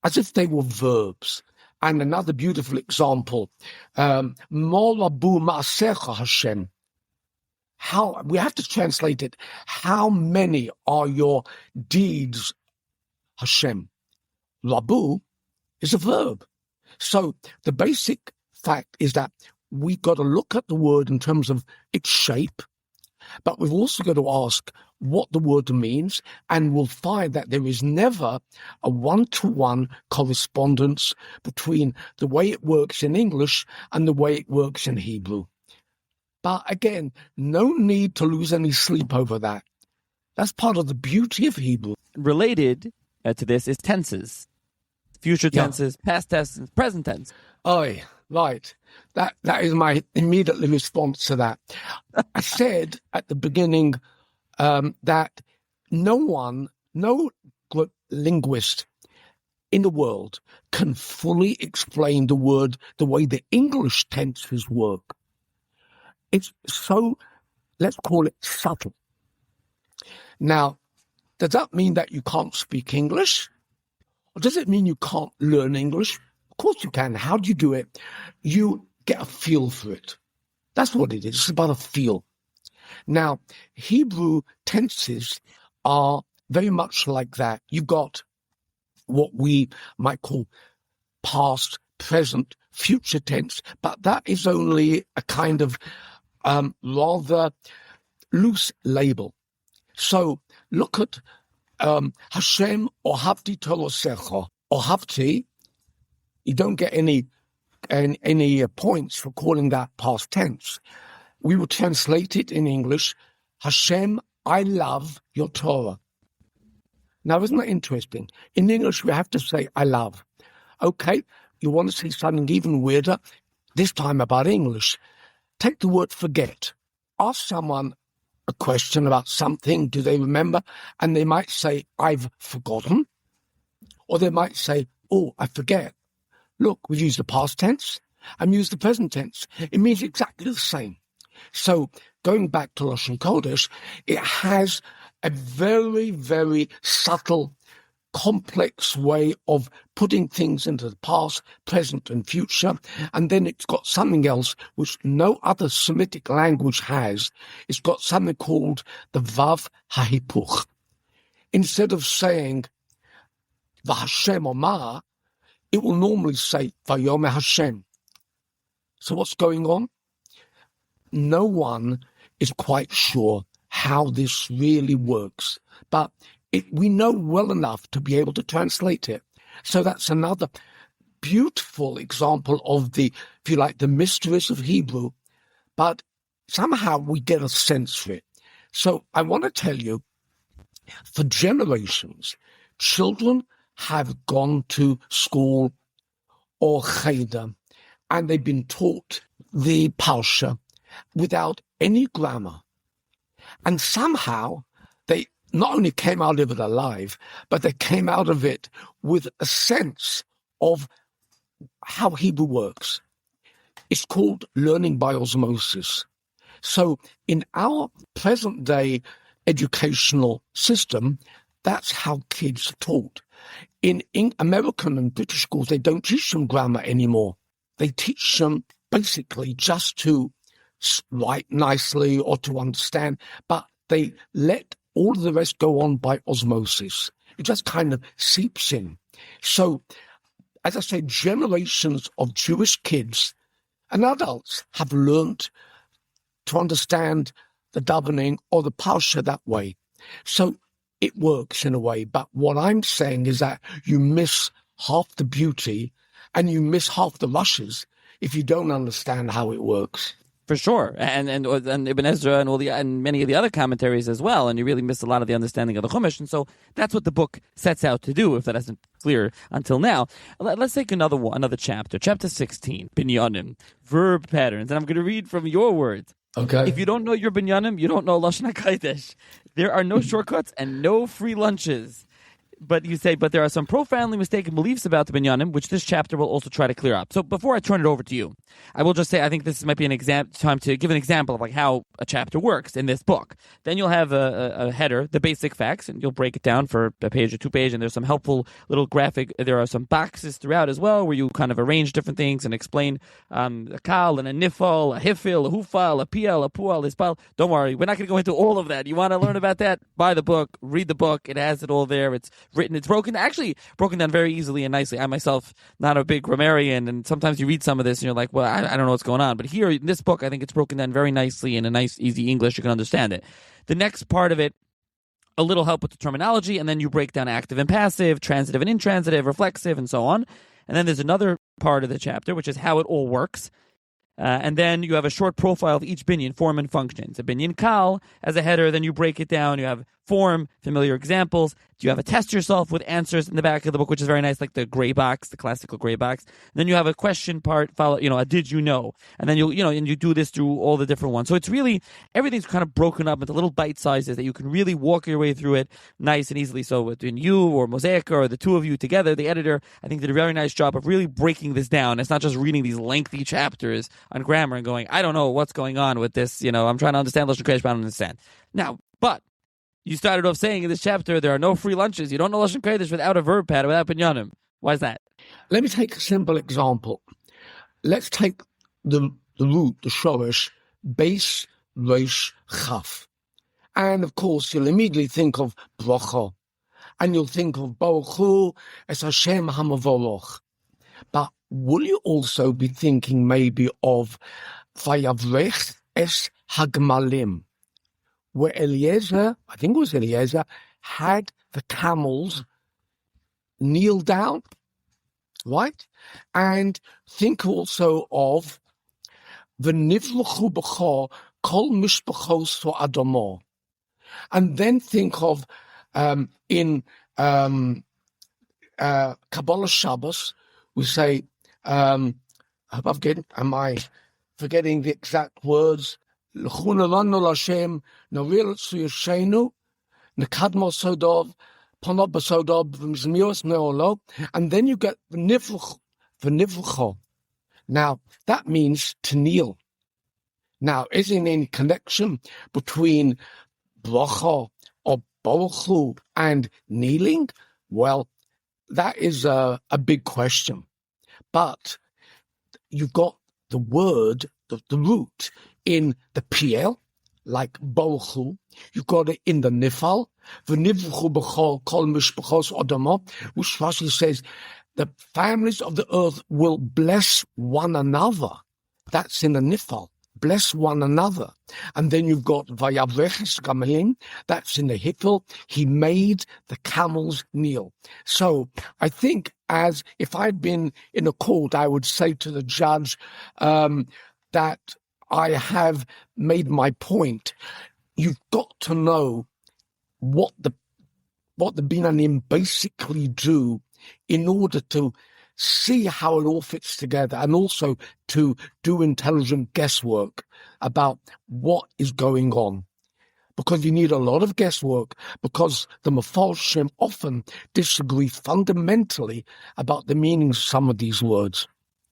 Speaker 2: as if they were verbs. And another beautiful example, Morabu Ma'asecha Hashem. How we have to translate it. How many are your deeds, Hashem? Rabu is a verb. So the basic fact is that we've got to look at the word in terms of its shape, but we've also got to ask what the word means, and we'll find that there is never a one-to-one correspondence between the way it works in English and the way it works in Hebrew. But again, no need to lose any sleep over that. That's part of the beauty of Hebrew.
Speaker 1: Related to this is tenses. Future tenses, past tenses, present tense.
Speaker 2: Oh, right. That is my immediate response to that. I said at the beginning that no linguist in the world can fully explain the way the English tenses work. It's so, let's call it subtle. Now, does that mean that you can't speak English? Or does it mean you can't learn English? Of course you can. How do you do it? You get a feel for it. That's what it is. It's about a feel. Now, Hebrew tenses are very much like that. You've got what we might call past, present, future tense, but that is only a kind of rather loose label. So look at Hashem ohavti torosecha. Ohavti, you don't get any points for calling that past tense. We will translate it in English, Hashem, I love your Torah. Now, isn't that interesting? In English, we have to say, I love. Okay, you want to say something even weirder? This time about English. Take the word forget. Ask someone a question about something, do they remember? And they might say, I've forgotten. Or they might say, oh, I forget. Look, we've used the past tense and used the present tense. It means exactly the same. So going back to Leshon Hakodesh, it has a very, very subtle, complex way of putting things into the past, present, and future. And then it's got something else which no other Semitic language has. It's got something called the Vav HaHipuch. Instead of saying V'Hashem Omar, it will normally say Vayomer Hashem. So what's going on? No one is quite sure how this really works, but we know well enough to be able to translate it. So that's another beautiful example of the, if you like, the mysteries of Hebrew, but somehow we get a sense for it. So I want to tell you, for generations, children have gone to school or cheder, and they've been taught the Parsha without any grammar. And somehow they not only came out of it alive, but they came out of it with a sense of how Hebrew works. It's called learning by osmosis. So in our present day educational system, that's how kids are taught. In American and British schools, they don't teach them grammar anymore. They teach them basically just to write nicely or to understand, but they let all of the rest go on by osmosis. It just kind of seeps in. So, as I say, generations of Jewish kids and adults have learnt to understand the davening or the parsha that way. So it works in a way. But what I'm saying is that you miss half the beauty and you miss half the rushes if you don't understand how it works.
Speaker 1: For sure, and Ibn Ezra and many of the other commentaries as well, and you really miss a lot of the understanding of the Chumash, and so that's what the book sets out to do. If that isn't clear until now, let's take another chapter, chapter 16, Binyanim, verb patterns, and I'm going to read from your words.
Speaker 2: Okay.
Speaker 1: If you don't know your Binyanim, you don't know Leshon Hakodesh. There are no shortcuts and no free lunches. But you say, but there are some profoundly mistaken beliefs about the Binyanim, which this chapter will also try to clear up. So before I turn it over to you, I will just say I think this might be an time to give an example of like how a chapter works in this book. Then you'll have a header, the basic facts, and you'll break it down for a page or 2 pages, and there's some helpful little graphic. There are some boxes throughout as well where you kind of arrange different things and explain a kal and a nifal, a hifil, a hufal, a pial, a pual, a ispal. Don't worry, we're not going to go into all of that. You want to learn about that? Buy the book, read the book. It has it all there. It's written, it's broken down very easily and nicely. I myself, not a big grammarian, and sometimes you read some of this and you're like, well, I don't know what's going on. But here in this book, I think it's broken down very nicely in a nice, easy English. You can understand it. The next part of it, a little help with the terminology, and then you break down active and passive, transitive and intransitive, reflexive, and so on. And then there's another part of the chapter, which is how it all works. And then you have a short profile of each binyan, form and function. It's a binyan kal as a header, then you break it down. You have form, familiar examples. You have a test yourself with answers in the back of the book, which is very nice, like the gray box, the classical gray box. And then you have a question part, follow, a did you know? And then and you do this through all the different ones. So it's really, everything's kind of broken up into little bite sizes that you can really walk your way through it nice and easily. So between you or Mosaic or the two of you together, the editor, I think did a very nice job of really breaking this down. It's not just reading these lengthy chapters on grammar and going, I don't know what's going on with this. I'm trying to understand Leshon Hakodesh, but I don't understand. Now, but you started off saying in this chapter there are no free lunches. You don't know Leshon Hakodesh without a verb pattern, without binyanim. Why is that?
Speaker 2: Let me take a simple example. Let's take the root, the shoresh, base, resh, chaf. And of course, you'll immediately think of bracha. And you'll think of Baruch Hu es Hashem hamavoloch. But will you also be thinking maybe of Vayavrech es hagmalim, where Eliezer, I think it was Eliezer, had the camels kneel down, right? And think also of V'nivluchu b'cho kol mishpachos to Adamo. And then think of in Kabbalah Shabbos, we say, am I forgetting the exact words? L'chunalanu l'Hashem, Navil Suyashenu, Nekadmo Sodov, Ponot Basodov, V'mizmios Meolo, and then you get V'nivlucho. Now, that means to kneel. Now, is there any connection between bracha or Baruch Hu and kneeling? Well, that is a big question. But you've got the word, the root, in the piel, like Baruch Hu. You've got it in the nifal, v'nivchu b'chol kol mishpachos odamo, which Rashi says, the families of the earth will bless one another. That's in the nifal. Bless one another. And then you've got Vayavreches Gamelim, that's in the Hifil. He made the camels kneel. So I think as if I'd been in a court, I would say to the judge that I have made my point. You've got to know what the Binanim basically do in order to see how it all fits together, and also to do intelligent guesswork about what is going on. Because you need a lot of guesswork, because the Mefarshim often disagree fundamentally about the meanings of some of these words.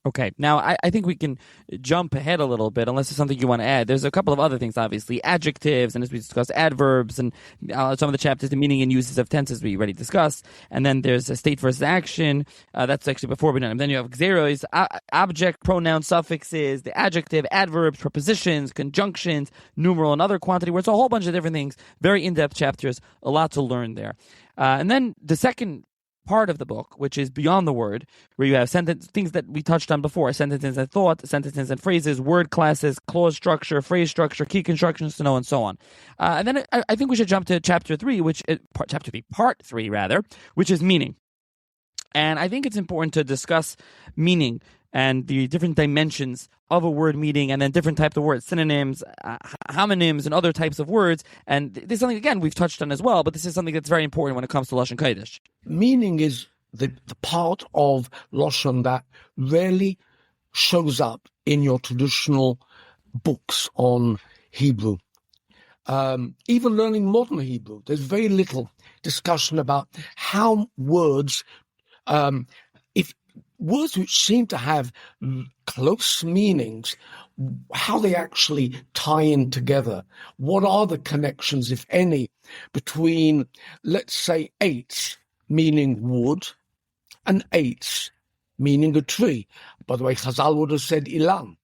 Speaker 1: Okay. Now, I think we can jump ahead a little bit, unless there's something you want to add. There's a couple of other things, obviously. Adjectives, and as we discussed, adverbs, and some of the chapters, the meaning and uses of tenses we already discussed. And then there's a state versus action. That's actually before we done. And then you have xeros, object, pronoun, suffixes, the adjective, adverbs, prepositions, conjunctions, numeral, and other quantity words. A whole bunch of different things. Very in-depth chapters. A lot to learn there. And then the second part of the book, which is beyond the word, where you have things that we touched on before: sentences and thought, sentences and phrases, word classes, clause structure, phrase structure, key constructions to know, and so on. And then I think we should jump to chapter 3, part 3 rather, which is meaning. And I think it's important to discuss meaning and the different dimensions of a word meaning, and then different types of words, synonyms, homonyms, and other types of words. And this is something, again, we've touched on as well, but this is something that's very important when it comes to Leshon Hakodesh.
Speaker 2: Meaning is the part of Lashon that rarely shows in your traditional books on Hebrew. Even learning modern Hebrew, there's very little discussion about how words, if words which seem to have close meanings, how they actually tie in together. What are the connections, if any, between, let's say, eitz, meaning wood, and eitz, meaning a tree. By the way, Chazal would have said ilan.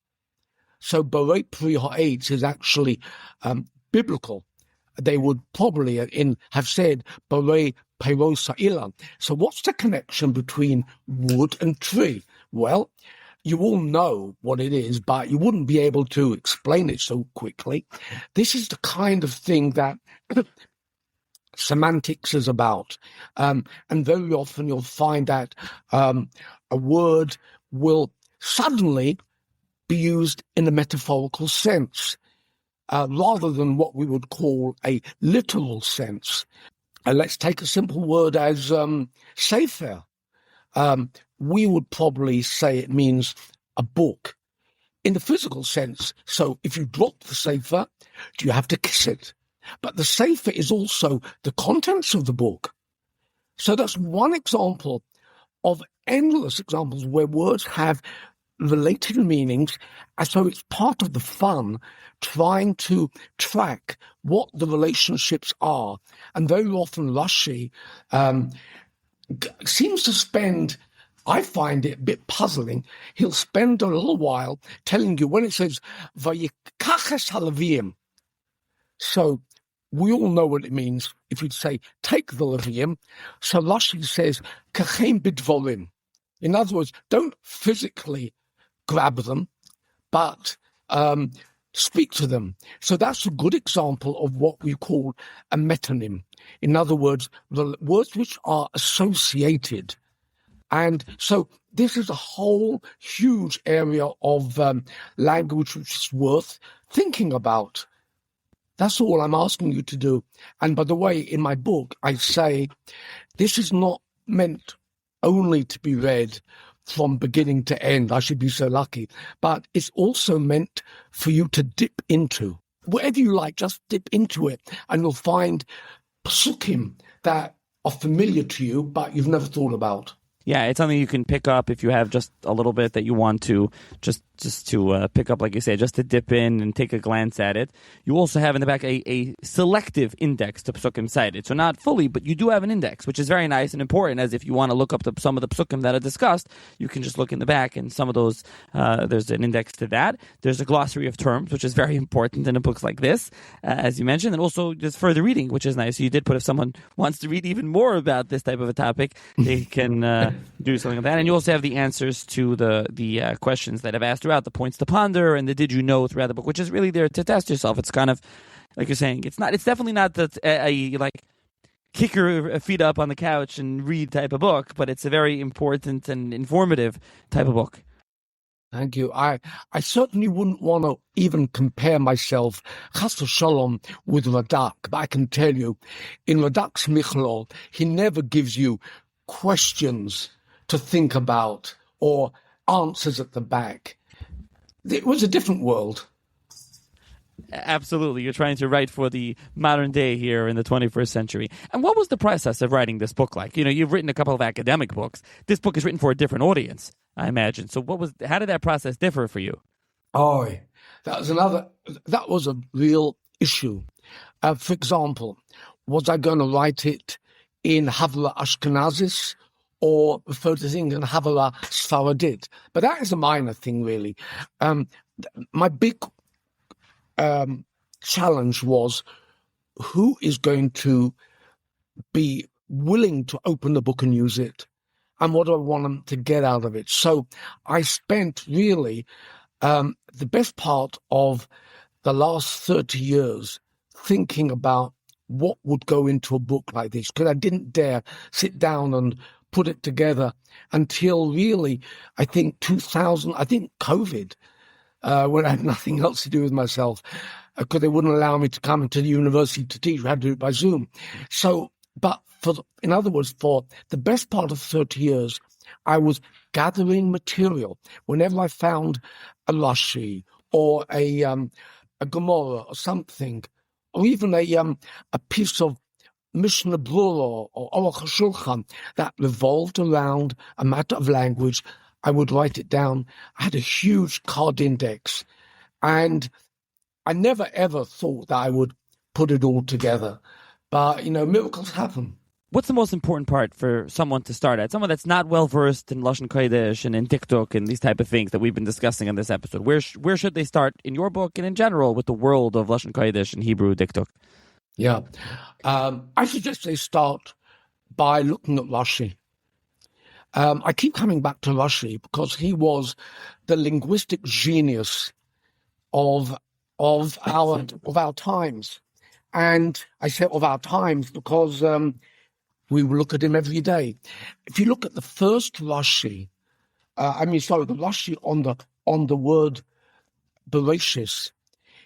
Speaker 2: So Borei Pri Ha'etz is actually biblical. They would probably have said Borei Peiros Ha'ilan. So what's the connection between wood and tree? Well, you all know what it is, but you wouldn't be able to explain it so quickly. This is the kind of thing that semantics is about. And very often you'll find that a word will suddenly be used in a metaphorical sense, rather than what we would call a literal sense. Let's take a simple word as sefer. We would probably say it means a book in the physical sense. So if you drop the sefer, do you have to kiss it? But the sefer is also the contents of the book. So that's one example of endless examples where words have related meanings, and so it's part of the fun trying to track what the relationships are. And very often Rashi seems to spend, I find it a bit puzzling, he'll spend a little while telling you when it says Vayikaches haLevim. So we all know what it means if you'd say take the Levim. So Rashi says Kachem bidvorim. In other words, don't physically grab them, but speak to them. So that's a good example of what we call a metonym. In other words, the words which are associated. And so this is a whole huge area of language which is worth thinking about. That's all I'm asking you to do. And by the way, in my book, I say this is not meant only to be read from beginning to end. I should be so lucky. But it's also meant for you to dip into. Whatever you like, just dip into it, and you'll find psukim that are familiar to you, but you've never thought about.
Speaker 1: Yeah, it's something you can pick up if you have just a little bit that you want to just to pick up, like you say, just to dip in and take a glance at it. You also have in the back a selective index to psukim cited. So not fully, but you do have an index, which is very nice and important, as if you want to look up some of the psukim that are discussed, you can just look in the back, and some of those, there's an index to that. There's a glossary of terms, which is very important in a book like this, as you mentioned, and also just further reading, which is nice. So you did put, if someone wants to read even more about this type of a topic, they can do something like that. And you also have the answers to the questions that I've asked throughout, the points to ponder and the did you know throughout the book, which is really there to test yourself. It's kind of like you're saying, it's definitely not like kick your feet up on the couch and read type of book, but it's a very important and informative type of book.
Speaker 2: Thank you. I certainly wouldn't want to even compare myself, chas v'shalom, with Radak, but I can tell you, in Radak's Michlol, he never gives you questions to think about or answers at the back. It was a different world.
Speaker 1: Absolutely. You're trying to write for the modern day here in the 21st century. And what was the process of writing this book like? You've written a couple of academic books. This book is written for a different audience, I imagine. So how did that process differ for you?
Speaker 2: Oh, that was a real issue. For example, was I going to write it in Havla Ashkenazis or refer to things in Havla Sfaradit? But that is a minor thing, really. My big challenge was who is going to be willing to open the book and use it, and what do I want them to get out of it? So I spent really the best part of the last 30 years thinking about what would go into a book like this, because I didn't dare sit down and put it together until really, I think COVID, when I had nothing else to do with myself, because they wouldn't allow me to come into the university to teach. I had to do it by Zoom. So, but in other words, for the best part of 30 years, I was gathering material. Whenever I found a Rashi or a Gemara or something, or even a piece of Mishnah Brura or Aruch HaShulchan that revolved around a matter of language, I would write it down. I had a huge card index, and I never ever thought that I would put it all together. But, miracles happen.
Speaker 1: What's the most important part for someone to start at? Someone that's not well-versed in Leshon Hakodesh and in TikTok and these type of things that we've been discussing in this episode. Where should they start in your book and in general with the world of Leshon Hakodesh and Hebrew TikTok?
Speaker 2: Yeah. I suggest they start by looking at Rashi. I keep coming back to Rashi because he was the linguistic genius of our times. And I say of our times because we look at him every day. If you look at the first Rashi, the Rashi on the word Bereshis,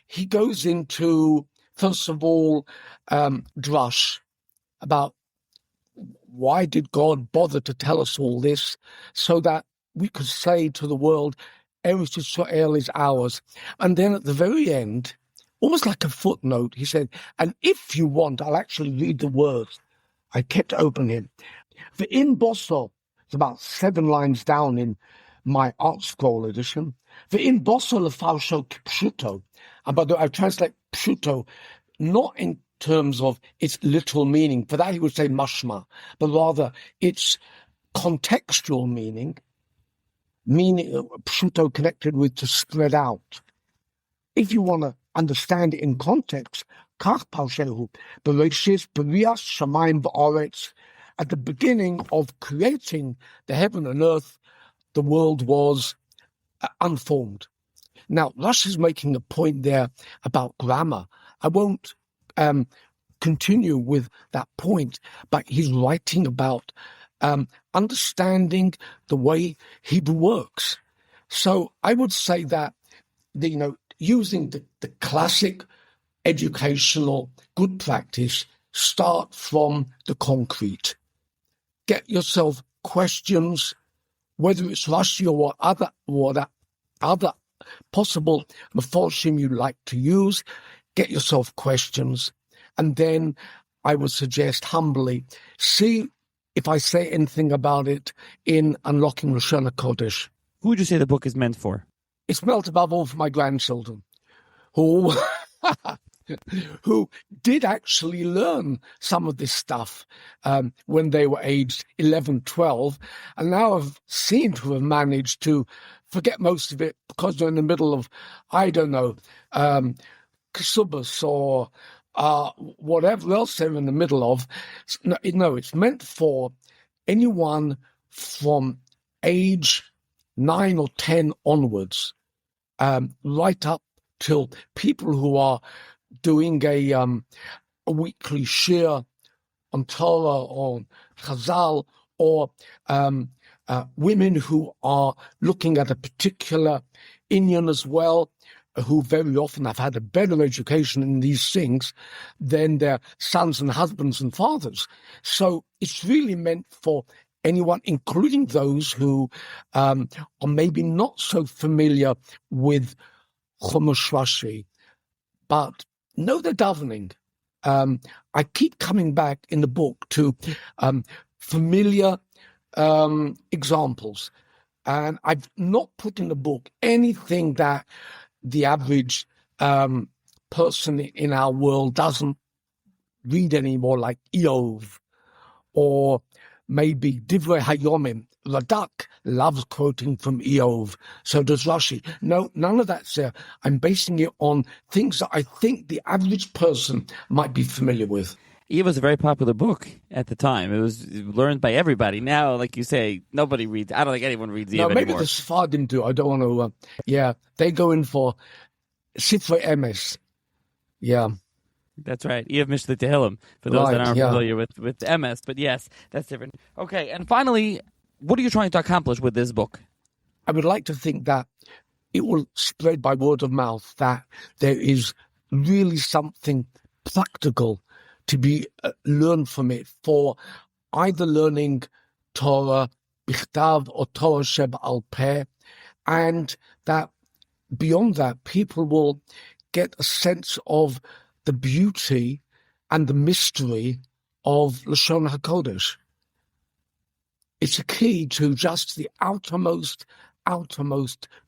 Speaker 2: he goes into, first of all, drush about why did God bother to tell us all this so that we could say to the world, Eretz Yisrael is ours. And then at the very end, almost like a footnote, he said, and if you want, I'll actually read the words. I kept opening. For in Bosso, it's about 7 lines down in my Art Scroll edition. For in Bosso lefarsho pshuto, but I translate pshuto not in terms of its literal meaning. For that he would say mashma, but rather its contextual meaning pshuto connected with to spread out. If you want to understand it in context, kach parshehu bereshis berias shamayim v'aretz. At the beginning of creating the heaven and earth, the world was unformed. Now, Rashi is making a point there about grammar. I won't continue with that point, but he's writing about understanding the way Hebrew works. So I would say that using the classic educational good practice, start from the concrete. Get yourself questions, whether it's Rashi or other possible meforshim you like to use. Get yourself questions, and then I would suggest humbly see if I say anything about it in Unlocking Leshon Hakodesh.
Speaker 1: Who would you say the book is meant for?
Speaker 2: It's meant above all for my grandchildren, who did actually learn some of this stuff when they were aged 11, 12, and now seem to have managed to forget most of it because they're in the middle of, I don't know, Kesubas or whatever else they're in the middle of. No, it's meant for anyone from age 9 or 10 onwards, right up till people who are doing a weekly shir on Torah or Chazal, or women who are looking at a particular inyan as well, who very often have had a better education in these things than their sons and husbands and fathers. So it's really meant for anyone, including those who are maybe not so familiar with Chumash Rashi, but know the davening. I keep coming back in the book to familiar examples. And I've not put in the book anything that the average person in our world doesn't read anymore, like Eov, or maybe Divrei Hayomim. Radak loves quoting from Eov, so does Rashi. No, none of that's there. I'm basing it on things that I think the average person might be familiar with.
Speaker 1: Eve was a very popular book at the time. It was learned by everybody. Now, like you say, nobody reads. I don't think anyone reads Eve anymore.
Speaker 2: Maybe the Sephardim do. I don't want to. They go in for Sifrei Emes. Yeah.
Speaker 1: That's right. Eve Mishlei Tehillim, for those that aren't familiar with MS. But yes, that's different. Okay, and finally, what are you trying to accomplish with this book?
Speaker 2: I would like to think that it will spread by word of mouth, that there is really something practical to be learned from it for either learning Torah Bichtav or Torah Sheba'al Peh, and that beyond that, people will get a sense of the beauty and the mystery of Leshon Hakodesh. It's a key to just the outermost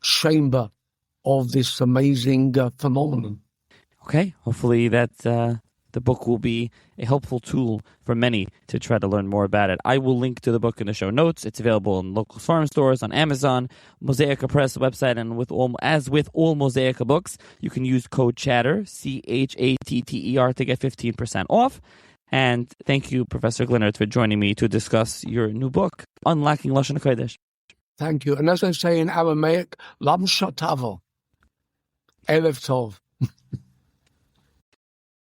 Speaker 2: chamber of this amazing phenomenon.
Speaker 1: Okay, hopefully that the book will be a helpful tool for many to try to learn more about it. I will link to the book in the show notes. It's available in local farm stores, on Amazon, Mosaica Press website, and with all Mosaica books, you can use code CHATTER, CHATTER, to get 15% off. And thank you, Professor Glinert, for joining me to discuss your new book, Unlocking Leshon Hakodesh.
Speaker 2: Thank you. And as I say in Aramaic, Lam Shatavo, Erev Tov.